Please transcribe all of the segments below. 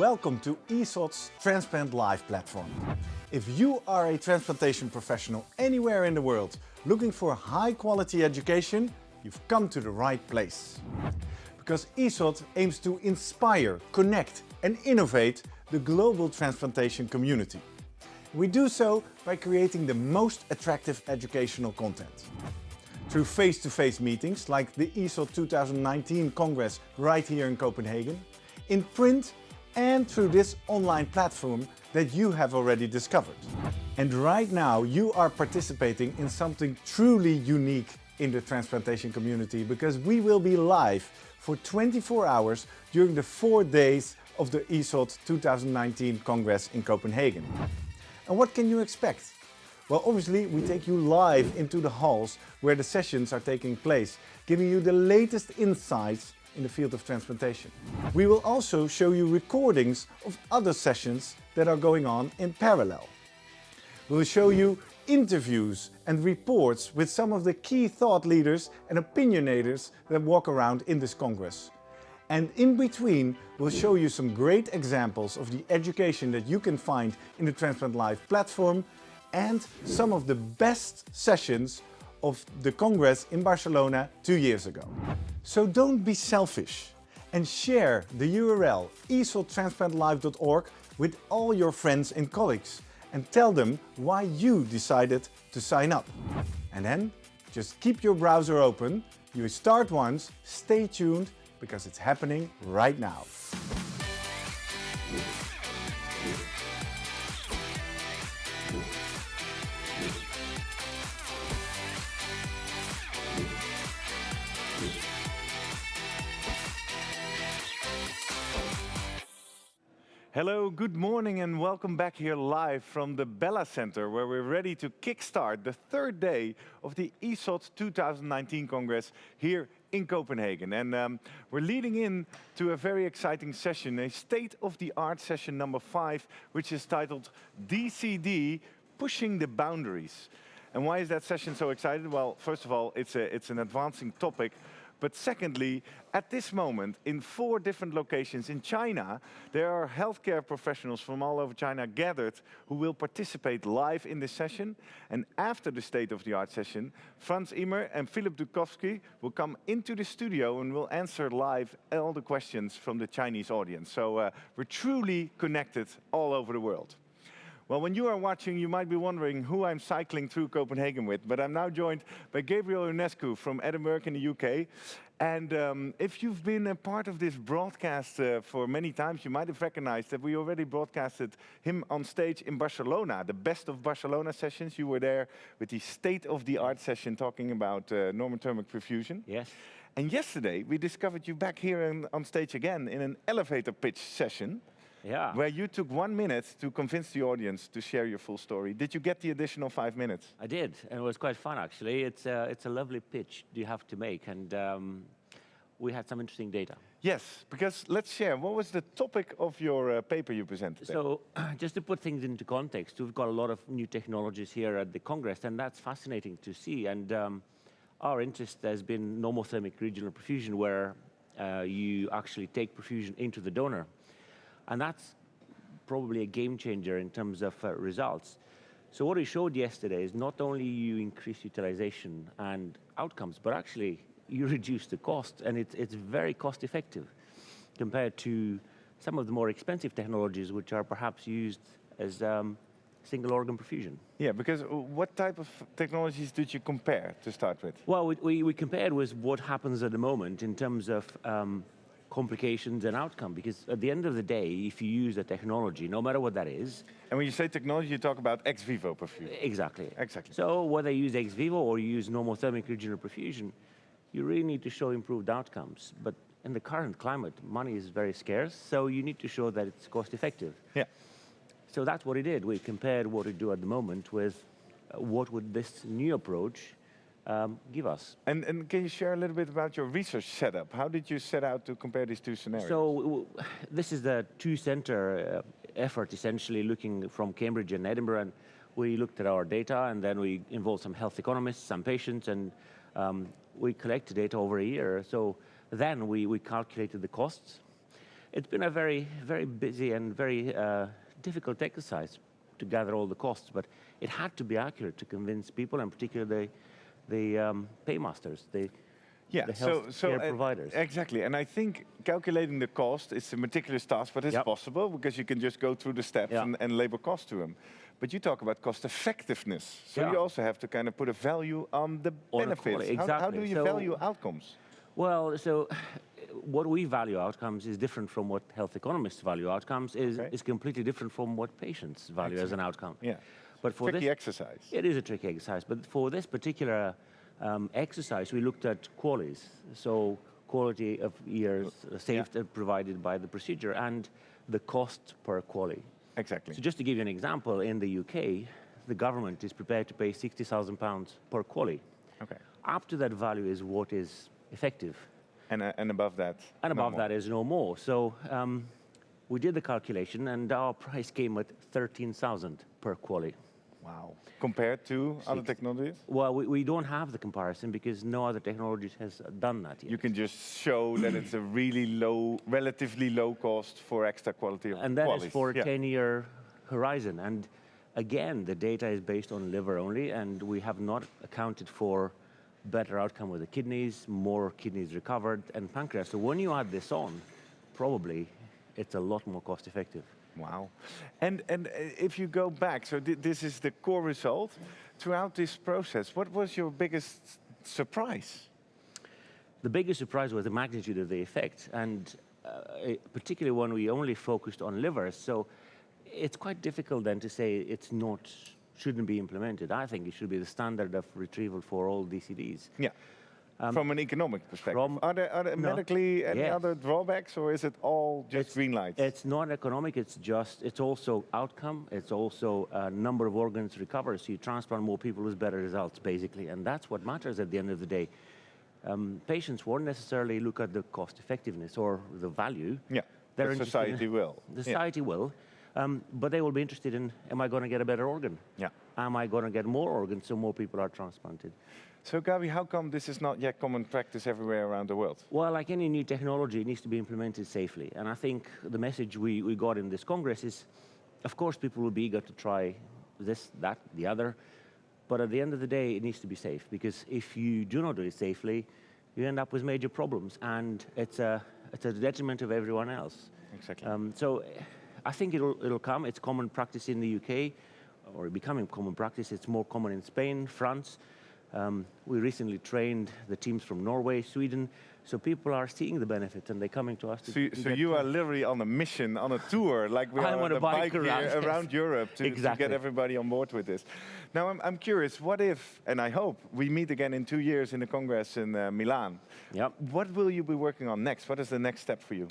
Welcome to ESOT's Transplant Live platform. If you are a transplantation professional anywhere in the world looking for high quality education, you've come to the right place. Because ESOT aims to inspire, connect and innovate the global transplantation community. We do so by creating the most attractive educational content. Through face-to-face meetings like the ESOT 2019 Congress right here in Copenhagen, in print and through this online platform that you have already discovered. And right now you are participating in something truly unique in the transplantation community because we will be live for 24 hours during the 4 days of the ESOT 2019 Congress in Copenhagen. And what can you expect? Well, obviously we take you live into the halls where the sessions are taking place, giving you the latest insights in the field of transplantation. We will also show you recordings of other sessions that are going on in parallel. We'll show you interviews and reports with some of the key thought leaders and opinionators that walk around in this Congress. And in between, we'll show you some great examples of the education that you can find in the Transplant Live platform and some of the best sessions of the Congress in Barcelona 2 years ago. So don't be selfish and share the URL esottransplantlive.org with all your friends and colleagues and tell them why you decided to sign up. And then just keep your browser open, you start once, stay tuned because it's happening right now. Hello, good morning and welcome back here live from the Bella Center where we're ready to kickstart the third day of the ESOT 2019 Congress here in Copenhagen. And we're leading in to a very exciting session, a state-of-the-art session number 5, which is titled DCD, Pushing the Boundaries. And why is that session so exciting? Well, first of all, it's an advancing topic. But secondly, at this moment, in 4 different locations in China, there are healthcare professionals from all over China gathered who will participate live in this session. And after the state-of-the-art session, Franz Immer and Philip Dukowski will come into the studio and will answer live all the questions from the Chinese audience. So we're truly connected all over the world. Well, when you are watching, you might be wondering who I'm cycling through Copenhagen with, but I'm now joined by Gabriel Ionescu from Edinburgh in the UK. And if you've been a part of this broadcast for many times, you might have recognized that we already broadcasted him on stage in Barcelona, the Best of Barcelona sessions. You were there with the state-of-the-art session talking about normothermic perfusion. Yes. And yesterday, we discovered you back here on stage again in an elevator pitch session. Yeah. Where you took 1 minute to convince the audience to share your full story. Did you get the additional 5 minutes? I did, and it was quite fun actually. It's a lovely pitch you have to make, and we had some interesting data. Yes, because let's share. What was the topic of your paper you presented? So, just to put things into context, we've got a lot of new technologies here at the Congress, and that's fascinating to see. And our interest has been normothermic regional perfusion, where you actually take perfusion into the donor. And that's probably a game changer in terms of results. So what we showed yesterday is not only you increase utilization and outcomes, but actually you reduce the cost, and it's very cost effective compared to some of the more expensive technologies which are perhaps used as single organ perfusion. Yeah, because what type of technologies did you compare to start with? Well, we compared with what happens at the moment in terms of complications and outcome, because at the end of the day, if you use a technology, no matter what that is. And when you say technology, you talk about ex vivo perfusion. Exactly. Exactly. So whether you use ex vivo or you use normothermic regional perfusion, you really need to show improved outcomes. But in the current climate, money is very scarce, so you need to show that it's cost effective. Yeah. So that's what we did. We compared what we do at the moment with what would this new approach give us. And can you share a little bit about your research setup? How did you set out to compare these two scenarios? So this is the two-center effort, essentially looking from Cambridge and Edinburgh. And we looked at our data, and then we involved some health economists, some patients, and we collected data over a year. So then we calculated the costs. It's been a very, very busy and very difficult exercise to gather all the costs, but it had to be accurate to convince people, and particularly the paymasters, the health care providers. Exactly, and I think calculating the cost is a meticulous task, but it's possible because you can just go through the steps and label cost to them. But you talk about cost effectiveness, so you also have to kind of put a value on the benefits. Exactly. How do you value outcomes? Well, so what we value outcomes is different from what health economists value outcomes, is completely different from what patients value as an outcome. Yeah, but for tricky exercise. It is a tricky exercise, but for this particular exercise, we looked at QALYs, so quality of years saved provided by the procedure, and the cost per QALY. Exactly. So just to give you an example, in the UK, the government is prepared to pay £60,000 per QALY. Okay. Up to that value is what is effective. And above that? And above that is no more. So we did the calculation, and our price came at 13,000 per QALY. Wow. Compared to other technologies? Well, we don't have the comparison because no other technology has done that yet. You can just show that it's a really low, relatively low cost for extra quality of And that is for a 10-year horizon. And again, the data is based on liver only, and we have not accounted for better outcome with the kidneys, more kidneys recovered, and pancreas. So when you add this on, probably it's a lot more cost effective. Wow. And if you go back, so this is the core result. Throughout this process, what was your biggest surprise? The biggest surprise was the magnitude of the effect, and particularly when we only focused on livers. So it's quite difficult then to say shouldn't be implemented. I think it should be the standard of retrieval for all DCDs. Yeah. From an economic perspective, are there medically any other drawbacks, or is it all just green lights? It's not economic. It's also outcome. It's also number of organs recovered. So you transplant more people with better results, basically, and that's what matters at the end of the day. Patients won't necessarily look at the cost effectiveness or the value. Yeah, the society will. The society will. But they will be interested in, am I going to get a better organ? Yeah. Am I going to get more organs so more people are transplanted? So, Gabi, how come this is not yet common practice everywhere around the world? Well, like any new technology, it needs to be implemented safely. And I think the message we got in this Congress is, of course, people will be eager to try this, that, the other. But at the end of the day, it needs to be safe. Because if you do not do it safely, you end up with major problems. And it's a detriment of everyone else. Exactly. So I think it'll come. It's common practice in the UK, or becoming common practice. It's more common in Spain, France. We recently trained the teams from Norway, Sweden, so people are seeing the benefit and they're coming to us. So you are literally on a mission, on a tour, like we are on a bike here around Europe to get everybody on board with this. Now I'm curious, what if, and I hope, we meet again in 2 years in the Congress in Milan. Yep. What will you be working on next? What is the next step for you?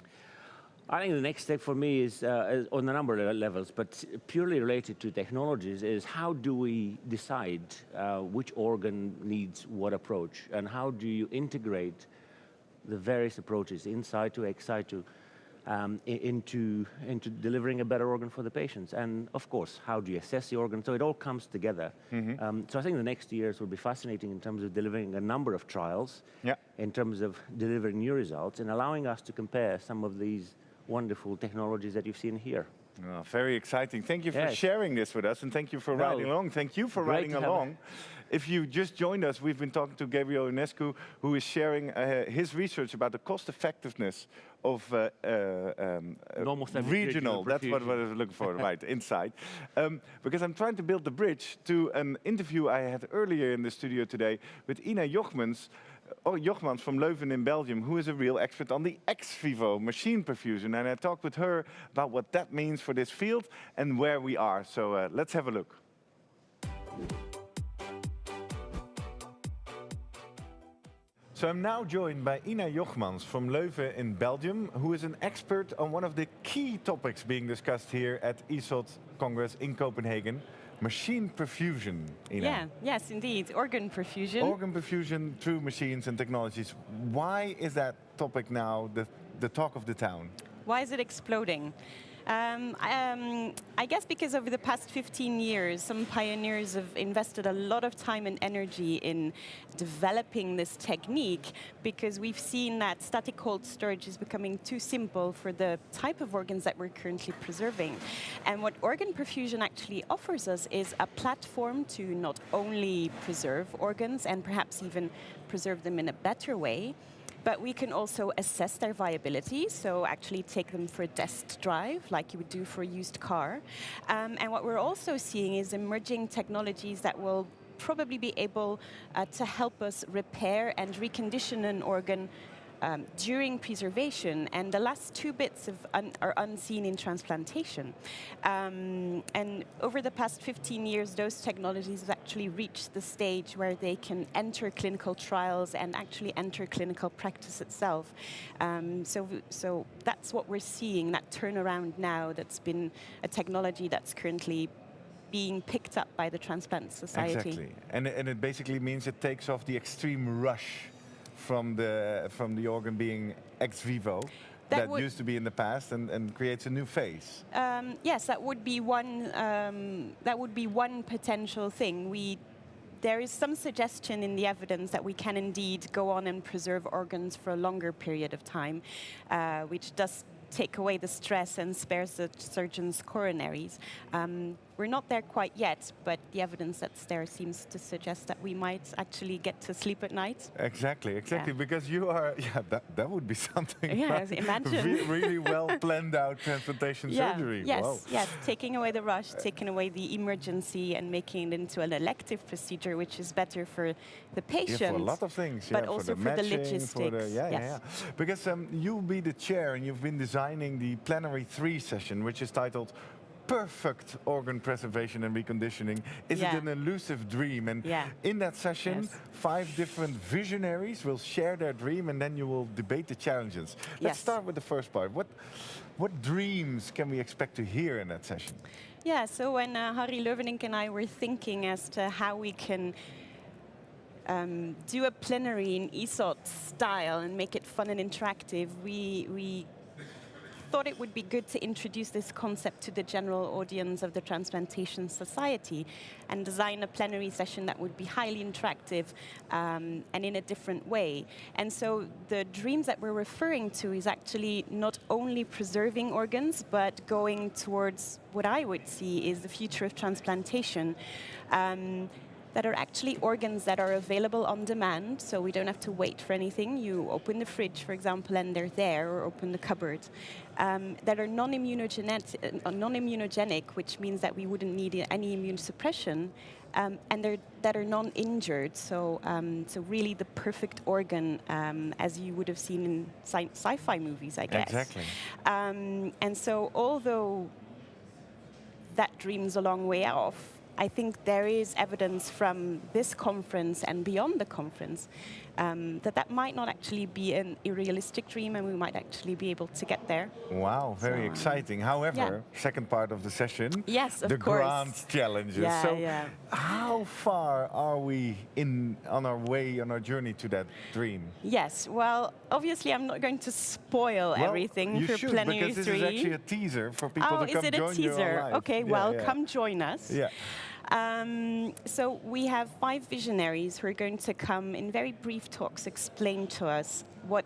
I think the next step for me is on a number of levels, but purely related to technologies, is how do we decide which organ needs what approach, and how do you integrate the various approaches, inside to, exside to, into delivering a better organ for the patients. And of course, how do you assess the organ? So it all comes together. Mm-hmm. So I think the next years will be fascinating in terms of delivering a number of trials, in terms of delivering new results, and allowing us to compare some of these wonderful technologies that you've seen here. Oh, very exciting. Thank you for sharing this with us, and thank you for riding along. Thank you for riding along. If you just joined us, we've been talking to Gabriel Ionescu, who is sharing his research about the cost effectiveness of regional, that's what I was looking for, right, inside. Because I'm trying to build the bridge to an interview I had earlier in the studio today with Ina Jochmans from Leuven in Belgium, who is a real expert on the ex vivo machine perfusion. And I talked with her about what that means for this field and where we are. So let's have a look. So I'm now joined by Ina Jochmans from Leuven in Belgium, who is an expert on one of the key topics being discussed here at ESOT Congress in Copenhagen. Machine perfusion, Ina. Yeah, yes, indeed. Organ perfusion. Organ perfusion through machines and technologies. Why is that topic now the talk of the town? Why is it exploding? I guess because over the past 15 years, some pioneers have invested a lot of time and energy in developing this technique, because we've seen that static cold storage is becoming too simple for the type of organs that we're currently preserving. And what organ perfusion actually offers us is a platform to not only preserve organs and perhaps even preserve them in a better way, but we can also assess their viability, so actually take them for a test drive, like you would do for a used car. And what we're also seeing is emerging technologies that will probably be able to help us repair and recondition an organ during preservation, and the last two bits are unseen in transplantation. And over the past 15 years, those technologies have actually reached the stage where they can enter clinical trials and actually enter clinical practice itself. So that's what we're seeing, that turnaround now. That's been a technology that's currently being picked up by the Transplant Society. Exactly, and it basically means it takes off the extreme rush from the organ being ex vivo that used to be in the past, and creates a new phase. Yes, that would be one. That would be one potential thing. There is some suggestion in the evidence that we can indeed go on and preserve organs for a longer period of time, which does take away the stress and spares the surgeon's coronaries. We're not there quite yet, but the evidence that's there seems to suggest that we might actually get to sleep at night. Exactly, because you are, that would be something. Yeah, imagine. Really well planned out transplantation surgery. Yes, Wow. yes, taking away the rush, taking away the emergency, and making it into an elective procedure, which is better for the patient. Yeah, for a lot of things. But also for the logistics. Yeah. Because you'll be the chair, and you've been designing the plenary 3 session, which is titled Perfect Organ Preservation and Reconditioning. Is it an elusive dream? And in that session, 5 different visionaries will share their dream, and then you will debate the challenges. Let's start with the first part. What dreams can we expect to hear in that session? Yeah, so when Harry Leuvenink and I were thinking as to how we can do a plenary in ESOT style and make it fun and interactive, we thought it would be good to introduce this concept to the general audience of the Transplantation Society and design a plenary session that would be highly interactive and in a different way. And so the dreams that we're referring to is actually not only preserving organs, but going towards what I would see is the future of transplantation. That are actually organs that are available on demand, so we don't have to wait for anything. You open the fridge, for example, and they're there, or open the cupboard. That are non-immunogenic, which means that we wouldn't need any immune suppression, and that are non-injured, so really the perfect organ, as you would have seen in sci-fi movies, I guess. Exactly. And so although that dream's a long way off, I think there is evidence from this conference and beyond the conference that might not actually be an unrealistic dream, and we might actually be able to get there. Wow, very exciting. However, second part of the session, of the course. grand challenges. How far are we on our way, on our journey to that dream? Yes, well, obviously I'm not going to spoil everything for Plenary 3. Because this is actually a teaser for people to come join you. Oh, is it a teaser? Okay, come join us. Yeah. So we have 5 visionaries who are going to come in very brief talks, explain to us what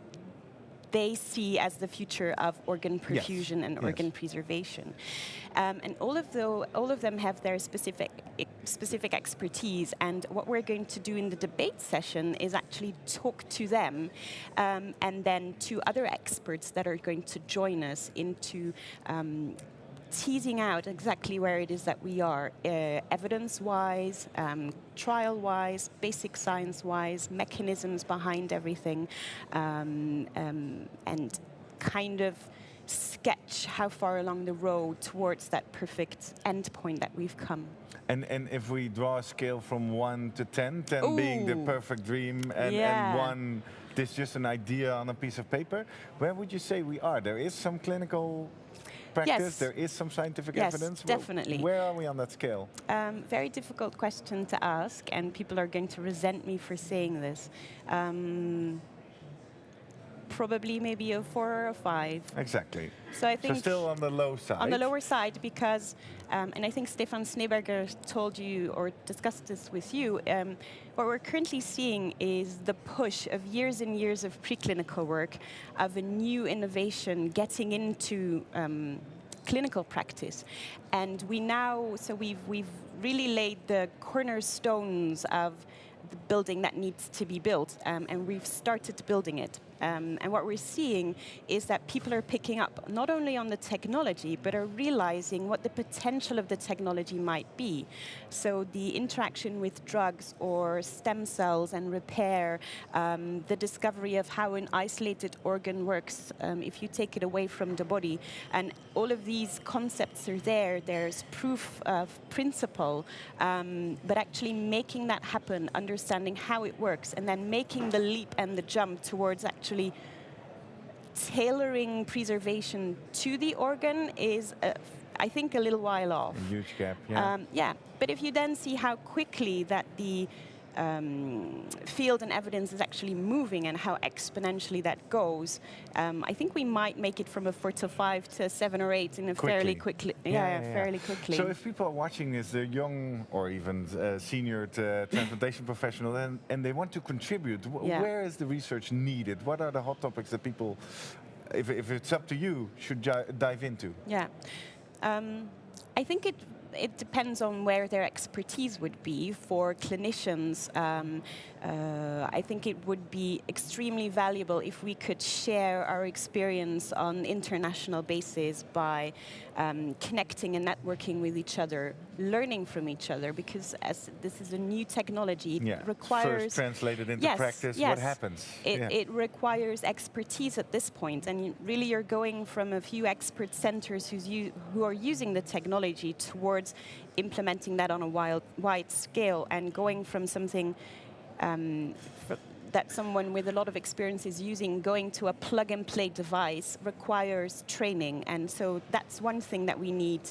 they see as the future of organ perfusion and organ preservation. And all of them have their specific expertise, and what we're going to do in the debate session is actually talk to them and then to other experts that are going to join us into teasing out exactly where it is that we are, evidence-wise, trial-wise, basic science-wise, mechanisms behind everything, and kind of sketch how far along the road towards that perfect endpoint that we've come. And if we draw a scale from 1 to 10, 10 being the perfect dream, and 1 is just an idea on a piece of paper, where would you say we are? There is some clinical practice, there is some scientific evidence. Definitely. Where are we on that scale? Very difficult question to ask, and people are going to resent me for saying this. probably maybe a 4 or a 5. Exactly. So I think still on the low side. on the lower side, because, and I think Stefan Schneeberger told you or discussed this with you, what we're currently seeing is the push of years and years of preclinical work, of a new innovation getting into clinical practice. And we've really laid the cornerstones of the building that needs to be built, and we've started building it. And what we're seeing is that people are picking up not only on the technology, but are realizing what the potential of the technology might be. So the interaction with drugs or stem cells and repair, the discovery of how an isolated organ works if you take it away from the body. And all of these concepts are there. There's proof of principle, but actually making that happen, understanding how it works, and then making the leap and the jump towards actually tailoring preservation to the organ is, I think, a little while off. A huge gap, yeah. Yeah, but if you then see how quickly that the field and evidence is actually moving and how exponentially that goes, I think we might make it from a 4 to 5 to 7 or 8 in a fairly quickly. Fairly quickly. So if people are watching this, they're young or even senior transplantation professional, and they want to contribute, where is the research needed? What are the hot topics that people, if it's up to you, should dive into? Yeah. I think it depends on where their expertise would be. For clinicians, I think it would be extremely valuable if we could share our experience on international basis by connecting and networking with each other, learning from each other, because as this is a new technology, it requires... First translated into practice, what happens? It requires expertise at this point, and really you're going from a few expert centers who are using the technology towards implementing that on a wide scale, and going from something that someone with a lot of experience is using, going to a plug-and-play device requires training. And so that's one thing that we need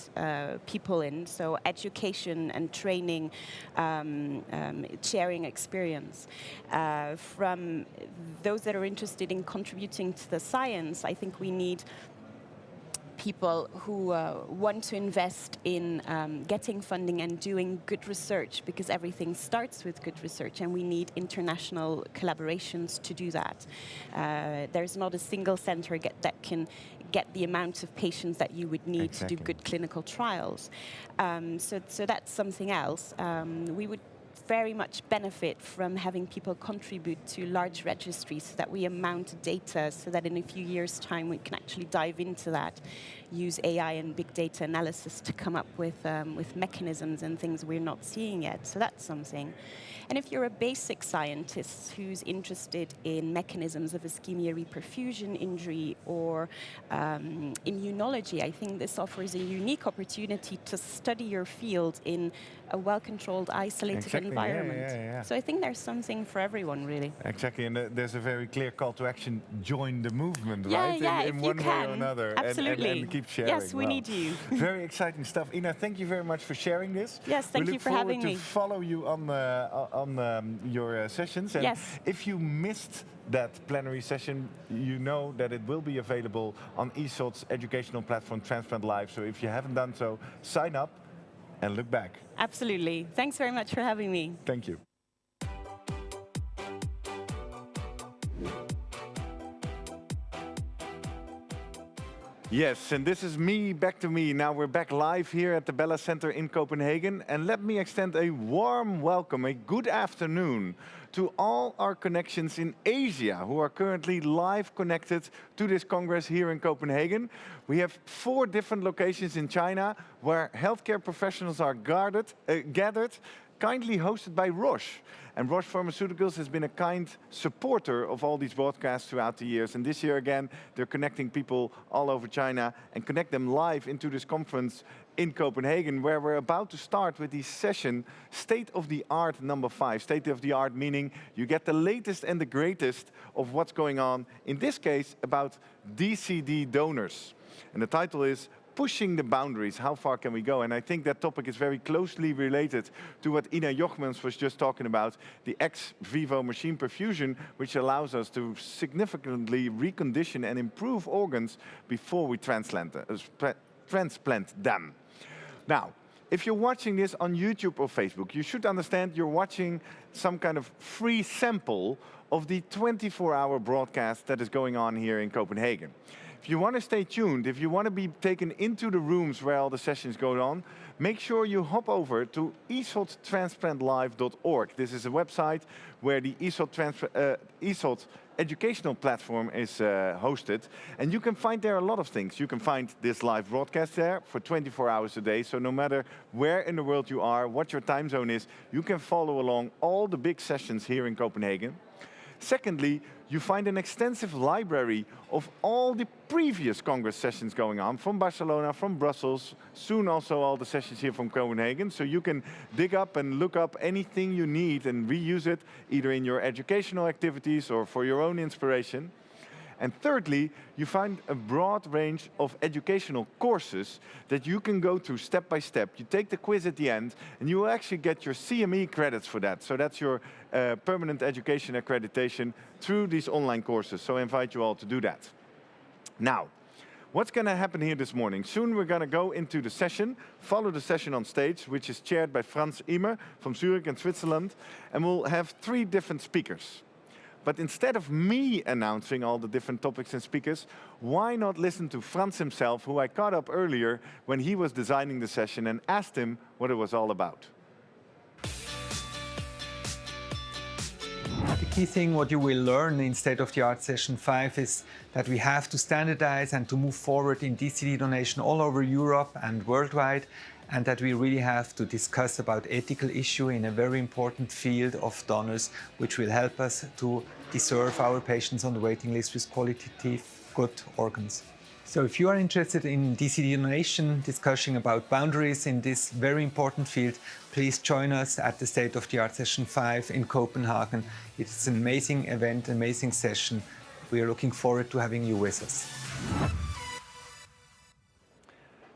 people in. So education and training, sharing experience. From those that are interested in contributing to the science, I think we need people who want to invest in getting funding and doing good research, because everything starts with good research, and we need international collaborations to do that. There's not a single center that can get the amount of patients that you would need to do good clinical trials. So that's something else. We would very much benefit from having people contribute to large registries so that we amount data, so that in a few years' time we can actually dive into that, use AI and big data analysis to come up with mechanisms and things we're not seeing yet. So that's something. And if you're a basic scientist who's interested in mechanisms of ischemia reperfusion injury or immunology, I think this offers a unique opportunity to study your field in a well-controlled, isolated environment. So I think there's something for everyone, really. Exactly, and there's a very clear call to action: join the movement, right? Yeah, in one way or another. Absolutely. And keep sharing. Yes, we need you. Very exciting stuff. Ina, thank you very much for sharing this. Yes, thank you for having me. We look forward to follow you on your sessions. And if you missed that plenary session, you know that it will be available on ESOT's educational platform, Transplant Live. So if you haven't done so, sign up and look back. Absolutely. Thanks very much for having me. Thank you. Yes, and this is me, back to me. Now we're back live here at the Bella Center in Copenhagen. And let me extend a warm welcome, a good afternoon to all our connections in Asia who are currently live connected to this Congress here in Copenhagen. We have 4 different locations in China where healthcare professionals are gathered, kindly hosted by Roche. And Roche Pharmaceuticals has been a kind supporter of all these broadcasts throughout the years. And this year again, they're connecting people all over China and connect them live into this conference in Copenhagen, where we're about to start with the session, State of the Art number 5. State of the Art meaning you get the latest and the greatest of what's going on, in this case, about DCD donors. And the title is pushing the boundaries. How far can we go? And I think that topic is very closely related to what Ina Jochmans was just talking about, the ex vivo machine perfusion, which allows us to significantly recondition and improve organs before we transplant them. Now, if you're watching this on YouTube or Facebook, you should understand you're watching some kind of free sample of the 24-hour broadcast that is going on here in Copenhagen. If you want to stay tuned, if you want to be taken into the rooms where all the sessions go on, make sure you hop over to ESOTtransplantlive.org. This is a website where the ESOT educational platform is hosted. And you can find there a lot of things. You can find this live broadcast there for 24 hours a day. So no matter where in the world you are, what your time zone is, you can follow along all the big sessions here in Copenhagen. Secondly, you find an extensive library of all the previous Congress sessions going on from Barcelona, from Brussels, soon also all the sessions here from Copenhagen. So you can dig up and look up anything you need and reuse it either in your educational activities or for your own inspiration. And thirdly, you find a broad range of educational courses that you can go through step by step. You take the quiz at the end, and you will actually get your CME credits for that. So that's your permanent education accreditation through these online courses. So I invite you all to do that. Now, what's going to happen here this morning? Soon we're going to go into the session, follow the session on stage, which is chaired by Franz Immer from Zurich in Switzerland. And we'll have 3 different speakers. But instead of me announcing all the different topics and speakers, why not listen to Franz himself, who I caught up earlier when he was designing the session, and asked him what it was all about. The key thing what you will learn in State-of-the-Art Session 5 is that we have to standardize and to move forward in DCD donation all over Europe and worldwide, and that we really have to discuss about ethical issue in a very important field of donors, which will help us to deserve our patients on the waiting list with qualitative good organs. So if you are interested in DCD donation, discussing about boundaries in this very important field, please join us at the State-of-the-Art Session 5 in Copenhagen. It's an amazing event, amazing session. We are looking forward to having you with us.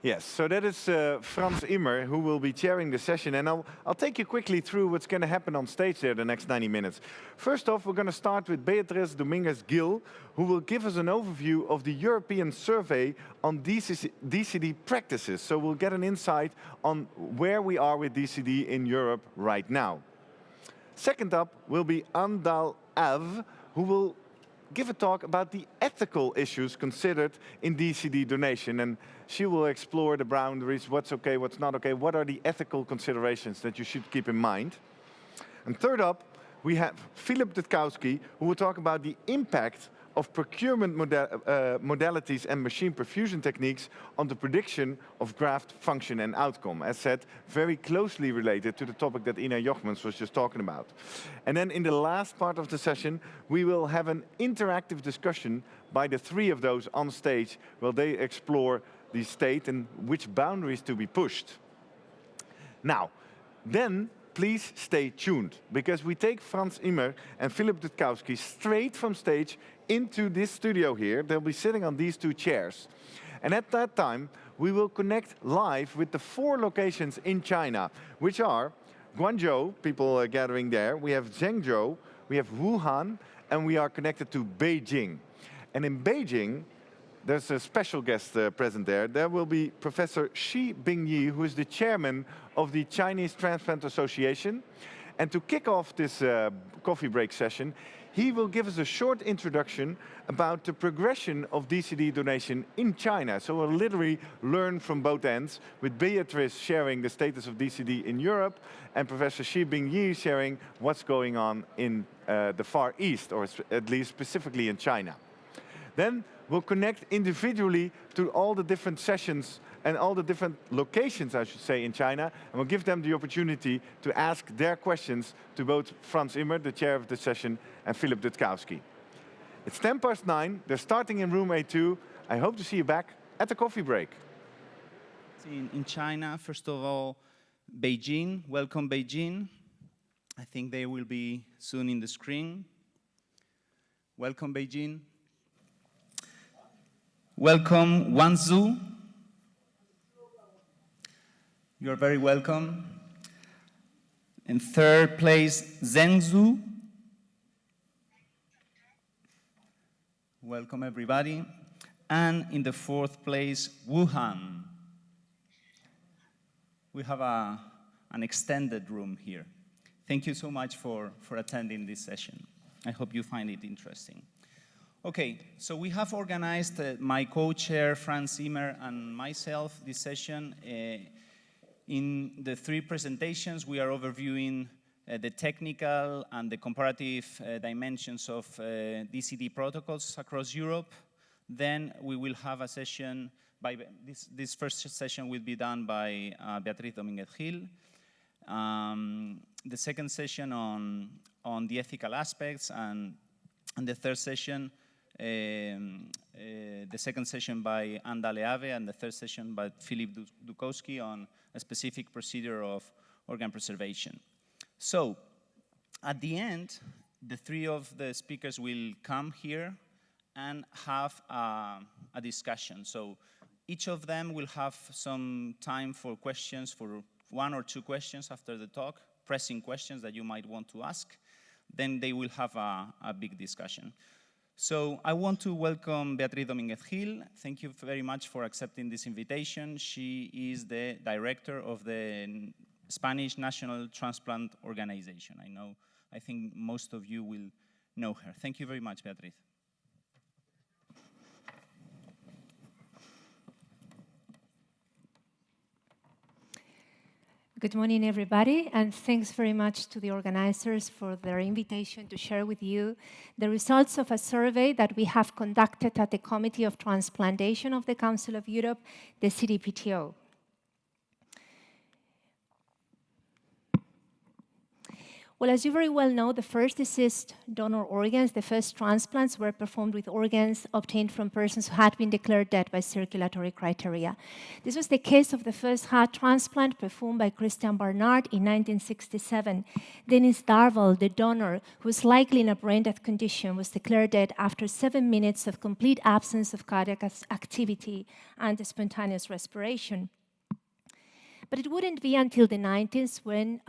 Yes, so that is Franz Immer, who will be chairing the session. And I'll take you quickly through what's going to happen on stage there the next 90 minutes. First off, we're going to start with Beatriz Dominguez-Gil, who will give us an overview of the European survey on DCD practices. So we'll get an insight on where we are with DCD in Europe right now. Second up will be Andal Av, who will give a talk about the ethical issues considered in DCD donation. And she will explore the boundaries, what's okay, what's not okay, what are the ethical considerations that you should keep in mind. And third up, we have Philip Dutkowski, who will talk about the impact of procurement modalities and machine perfusion techniques on the prediction of graft function and outcome. As said, very closely related to the topic that Ina Jochmans was just talking about. And then in the last part of the session, we will have an interactive discussion by the 3 of those on stage, where they explore the state and which boundaries to be pushed. Now, then, please stay tuned, because we take Franz Immer and Philip Dutkowski straight from stage into this studio here. They'll be sitting on these 2 chairs. And at that time, we will connect live with the 4 locations in China, which are Guangzhou, people gathering there. We have Zhengzhou, we have Wuhan, and we are connected to Beijing. And in Beijing, there's a special guest present there. There will be Professor Xi Bingyi, who is the chairman of the Chinese Transplant Association. And to kick off this coffee break session, he will give us a short introduction about the progression of DCD donation in China. So we'll literally learn from both ends, with Beatrice sharing the status of DCD in Europe, and Professor Xi Bingyi sharing what's going on in the Far East, or at least specifically in China. Then we'll connect individually to all the different sessions and all the different locations, I should say, in China, and we'll give them the opportunity to ask their questions to both Franz Immer, the chair of the session, and Philip Dutkowski. It's 9:10. They're starting in room A2. I hope to see you back at the coffee break. In China, first of all, Beijing. Welcome, Beijing. I think they will be soon in the screen. Welcome, Beijing. Welcome, Guangzhou. You're very welcome. In third place, Zhengzhou. Welcome, everybody. And in the fourth place, Wuhan. We have an extended room here. Thank you so much for attending this session. I hope you find it interesting. Okay, so we have organized, my co-chair, Franz Zimmer, and myself, this session. In the three presentations, we are overviewing the technical and the comparative dimensions of DCD protocols across Europe. Then we will have a session, this first session will be done by Beatriz Domínguez-Gil. The second session on the ethical aspects, and the third session, the second session by Anda Leave, and the third session by Filip Dukowski on a specific procedure of organ preservation. So, at the end, the three of the speakers will come here and have a discussion. So, each of them will have some time for questions, for 1 or 2 questions after the talk, pressing questions that you might want to ask. Then they will have a big discussion. So I want to welcome Beatriz Domínguez-Gil. Thank you very much for accepting this invitation. She is the director of the Spanish National Transplant Organization. I think most of you will know her. Thank you very much, Beatriz. Good morning, everybody, and thanks very much to the organizers for their invitation to share with you the results of a survey that we have conducted at the Committee of Transplantation of the Council of Europe, the CDPTO. Well, as you very well know, the first deceased donor organs, the first transplants, were performed with organs obtained from persons who had been declared dead by circulatory criteria. This was the case of the first heart transplant performed by Christian Barnard in 1967. Dennis Darvall, the donor, who was likely in a brain death condition, was declared dead after 7 minutes of complete absence of cardiac activity and spontaneous respiration. But it wouldn't be until the 90s when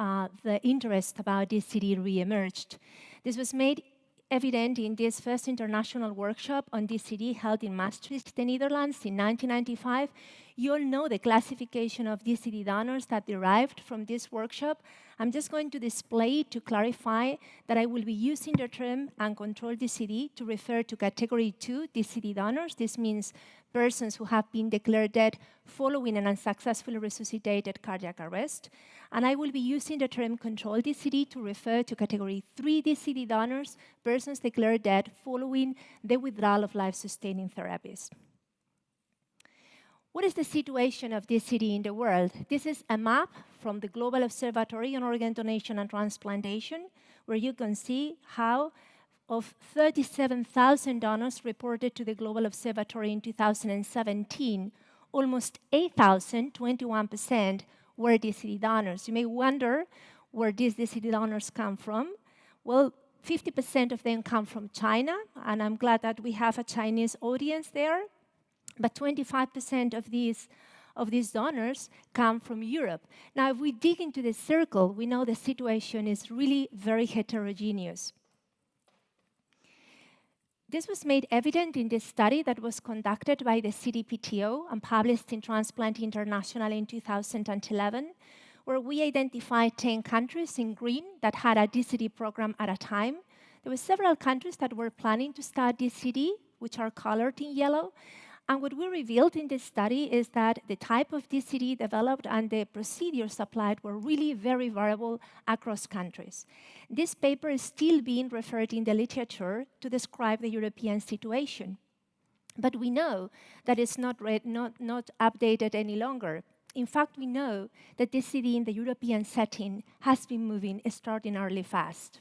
the interest about DCD re-emerged. This was made evident in this first international workshop on DCD held in Maastricht, the Netherlands, in 1995. You all know the classification of DCD donors that derived from this workshop. I'm just going to display to clarify that I will be using the term uncontrolled DCD to refer to category 2 DCD donors. This means persons who have been declared dead following an unsuccessfully resuscitated cardiac arrest. And I will be using the term controlled DCD to refer to category 3 DCD donors, persons declared dead following the withdrawal of life-sustaining therapies. What is the situation of DCD in the world? This is a map from the Global Observatory on Organ Donation and Transplantation, where you can see how of 37,000 donors reported to the Global Observatory in 2017, almost 8,000, 21%, were DCD donors. You may wonder where these DCD donors come from. Well, 50% of them come from China, and I'm glad that we have a Chinese audience there. But 25% of these donors come from Europe. Now, if we dig into the circle, we know the situation is really very heterogeneous. This was made evident in this study that was conducted by the CDPTO and published in Transplant International in 2011, where we identified 10 countries in green that had a DCD program at a time. There were several countries that were planning to start DCD, which are colored in yellow. And what we revealed in this study is that the type of DCD developed and the procedures applied were really very variable across countries. This paper is still being referred in the literature to describe the European situation. But we know that it's not updated any longer. In fact, we know that DCD in the European setting has been moving extraordinarily fast.